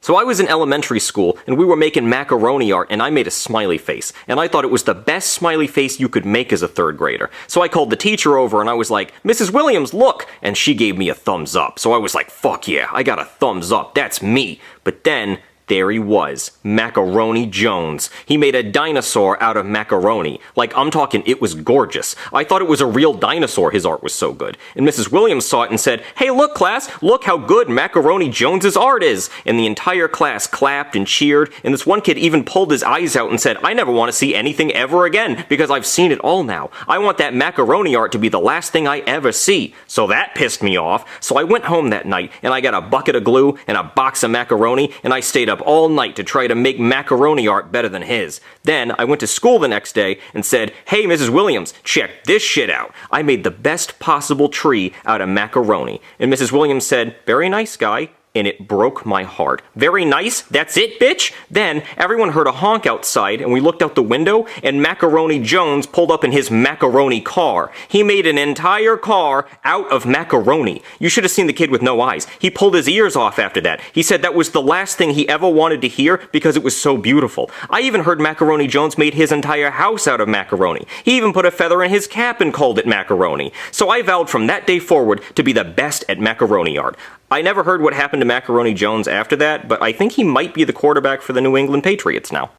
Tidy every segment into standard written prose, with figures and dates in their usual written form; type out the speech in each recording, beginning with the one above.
So I was in elementary school, and we were making macaroni art, and I made a smiley face. And I thought it was the best smiley face you could make as a third grader. So I called the teacher over, and I was like, "Mrs. Williams, look!" And she gave me a thumbs up. So I was like, fuck yeah, I got a thumbs up, that's me. But then, there he was, Macaroni Jones. He made a dinosaur out of macaroni. Like, I'm talking, it was gorgeous. I thought it was a real dinosaur, his art was so good. And Mrs. Williams saw it and said, "Hey, look, class, look how good Macaroni Jones's art is." And the entire class clapped and cheered, and this one kid even pulled his eyes out and said, "I never want to see anything ever again, because I've seen it all now. I want that macaroni art to be the last thing I ever see." So that pissed me off, so I went home that night, and I got a bucket of glue and a box of macaroni, and I stayed up all night to try to make macaroni art better than his. Then I went to school the next day and said, "Hey, Mrs. Williams, check this shit out. I made the best possible tree out of macaroni." And Mrs. Williams said, "Very nice, guy." And it broke my heart. "Very nice? That's it, bitch?" Then everyone heard a honk outside, and we looked out the window, and Macaroni Jones pulled up in his macaroni car. He made an entire car out of macaroni. You should have seen the kid with no eyes. He pulled his ears off after that. He said that was the last thing he ever wanted to hear because it was so beautiful. I even heard Macaroni Jones made his entire house out of macaroni. He even put a feather in his cap and called it macaroni. So I vowed from that day forward to be the best at macaroni art. I never heard what happened to Macaroni Jones after that, but I think he might be the quarterback for the New England Patriots now.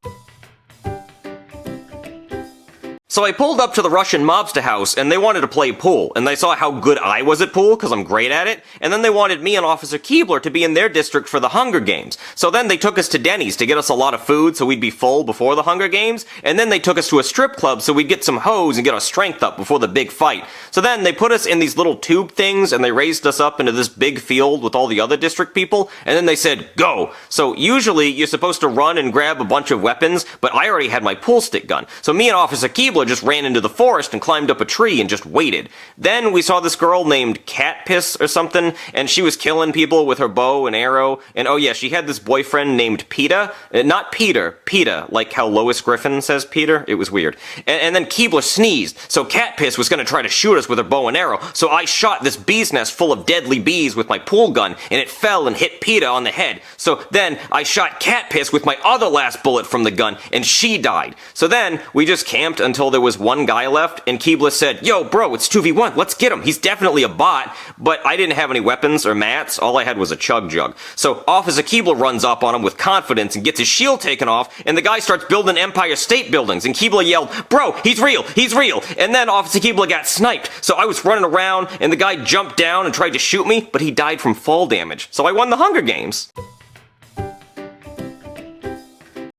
So I pulled up to the Russian mobster house, and they wanted to play pool, and they saw how good I was at pool, because I'm great at it, and then they wanted me and Officer Keebler to be in their district for the Hunger Games. So then they took us to Denny's to get us a lot of food so we'd be full before the Hunger Games, and then they took us to a strip club so we'd get some hoes and get our strength up before the big fight. So then they put us in these little tube things, and they raised us up into this big field with all the other district people, and then they said, "Go!" So usually you're supposed to run and grab a bunch of weapons, but I already had my pool stick gun. So me and Officer Keebler just ran into the forest and climbed up a tree and just waited. Then we saw this girl named Cat Piss or something, and she was killing people with her bow and arrow, and oh yeah, she had this boyfriend named Peta. Not Peter, Peta, like how Lois Griffin says Peter. It was weird. And then Keebler sneezed, so Cat Piss was gonna try to shoot us with her bow and arrow, so I shot this bee's nest full of deadly bees with my pool gun, and it fell and hit Peta on the head. So then I shot Cat Piss with my other last bullet from the gun, and she died. So then we just camped until there was one guy left, and Keebler said, "Yo, bro, it's 2v1, let's get him, he's definitely a bot." But I didn't have any weapons or mats, all I had was a chug jug. So Officer Keebler runs up on him with confidence and gets his shield taken off, and the guy starts building Empire State Buildings, and Keebler yelled, "Bro, he's real, he's real!" And then Officer Keebler got sniped, so I was running around, and the guy jumped down and tried to shoot me, but he died from fall damage, so I won the Hunger Games.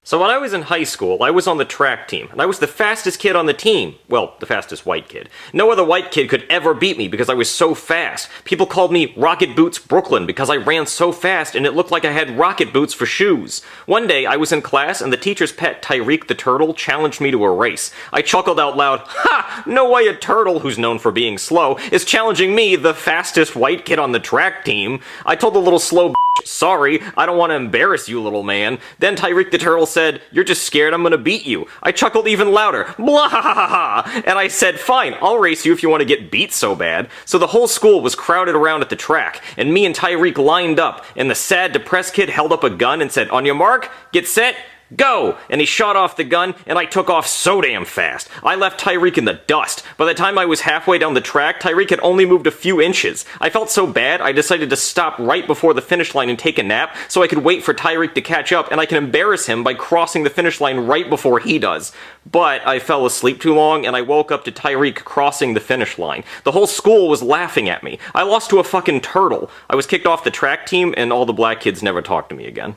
So when I was in high school, I was on the track team, and I was the fastest kid on the team. Well, the fastest white kid. No other white kid could ever beat me because I was so fast. People called me Rocket Boots Brooklyn because I ran so fast and it looked like I had rocket boots for shoes. One day, I was in class and the teacher's pet Tyreek the turtle challenged me to a race. I chuckled out loud, "Ha! No way a turtle, who's known for being slow, is challenging me, the fastest white kid on the track team." I told the little slow "Sorry, I don't want to embarrass you, little man." Then Tyreek the turtle said, "You're just scared I'm gonna beat you." I chuckled even louder, "Blah ha ha ha ha," and I said, "Fine, I'll race you if you want to get beat so bad." So the whole school was crowded around at the track, and me and Tyreek lined up, and the sad, depressed kid held up a gun and said, "On your mark, get set, go!" And he shot off the gun, and I took off so damn fast. I left Tyreek in the dust. By the time I was halfway down the track, Tyreek had only moved a few inches. I felt so bad, I decided to stop right before the finish line and take a nap, so I could wait for Tyreek to catch up, and I can embarrass him by crossing the finish line right before he does. But I fell asleep too long, and I woke up to Tyreek crossing the finish line. The whole school was laughing at me. I lost to a fucking turtle. I was kicked off the track team, and all the black kids never talked to me again.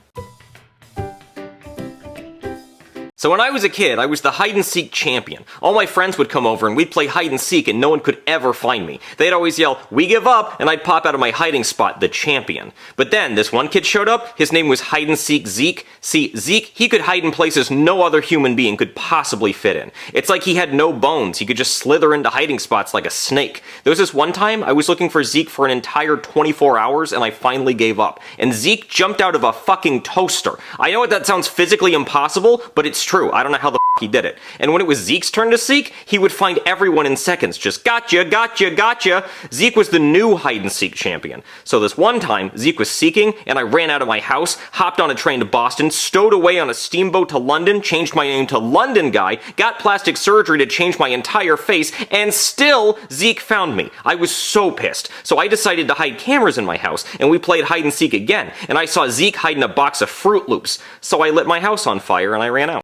So when I was a kid, I was the hide-and-seek champion. All my friends would come over and we'd play hide-and-seek and no one could ever find me. They'd always yell, "We give up," and I'd pop out of my hiding spot, the champion. But then, this one kid showed up, his name was hide-and-seek Zeke. See, Zeke, he could hide in places no other human being could possibly fit in. It's like he had no bones, he could just slither into hiding spots like a snake. There was this one time, I was looking for Zeke for an entire 24 hours and I finally gave up. And Zeke jumped out of a fucking toaster. I know that sounds physically impossible, but it's true. I don't know how the he did it. And when it was Zeke's turn to seek, he would find everyone in seconds. Just gotcha, gotcha, gotcha. Zeke was the new hide-and-seek champion. So this one time, Zeke was seeking, and I ran out of my house, hopped on a train to Boston, stowed away on a steamboat to London, changed my name to London Guy, got plastic surgery to change my entire face, and still Zeke found me. I was so pissed. So I decided to hide cameras in my house, and we played hide-and-seek again, and I saw Zeke hiding a box of Fruit Loops. So I lit my house on fire and I ran out.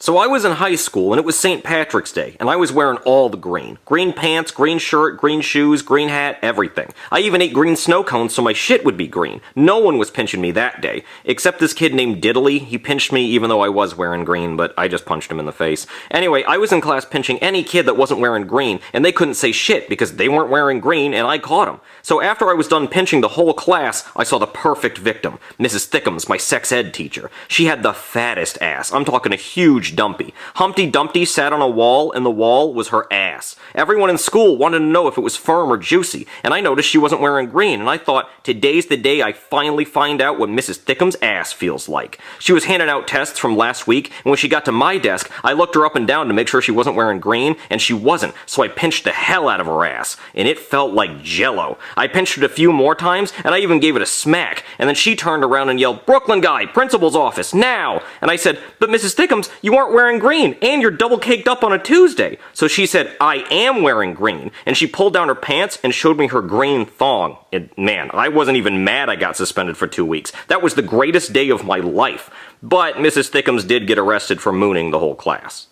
So I was in high school, and it was St. Patrick's Day, and I was wearing all the green. Green pants, green shirt, green shoes, green hat, everything. I even ate green snow cones so my shit would be green. No one was pinching me that day, except this kid named Diddley. He pinched me even though I was wearing green, but I just punched him in the face. Anyway, I was in class pinching any kid that wasn't wearing green, and they couldn't say shit because they weren't wearing green, and I caught them. So after I was done pinching the whole class, I saw the perfect victim, Mrs. Thickums, my sex ed teacher. She had the fattest ass. I'm talking a huge dumpy. Humpty Dumpty sat on a wall, and the wall was her ass. Everyone in school wanted to know if it was firm or juicy, and I noticed she wasn't wearing green, and I thought, today's the day I finally find out what Mrs. Thickums' ass feels like. She was handing out tests from last week, and when she got to my desk, I looked her up and down to make sure she wasn't wearing green, and she wasn't, so I pinched the hell out of her ass, and it felt like jello. I pinched it a few more times, and I even gave it a smack, and then she turned around and yelled, "Brooklyn Guy, principal's office, now!" And I said, "But Mrs. Thickums, you aren't wearing green, and you're double caked up on a Tuesday." So she said, "I am wearing green," and she pulled down her pants and showed me her green thong. And man, I wasn't even mad I got suspended for 2 weeks. That was the greatest day of my life. But Mrs. Thickums did get arrested for mooning the whole class.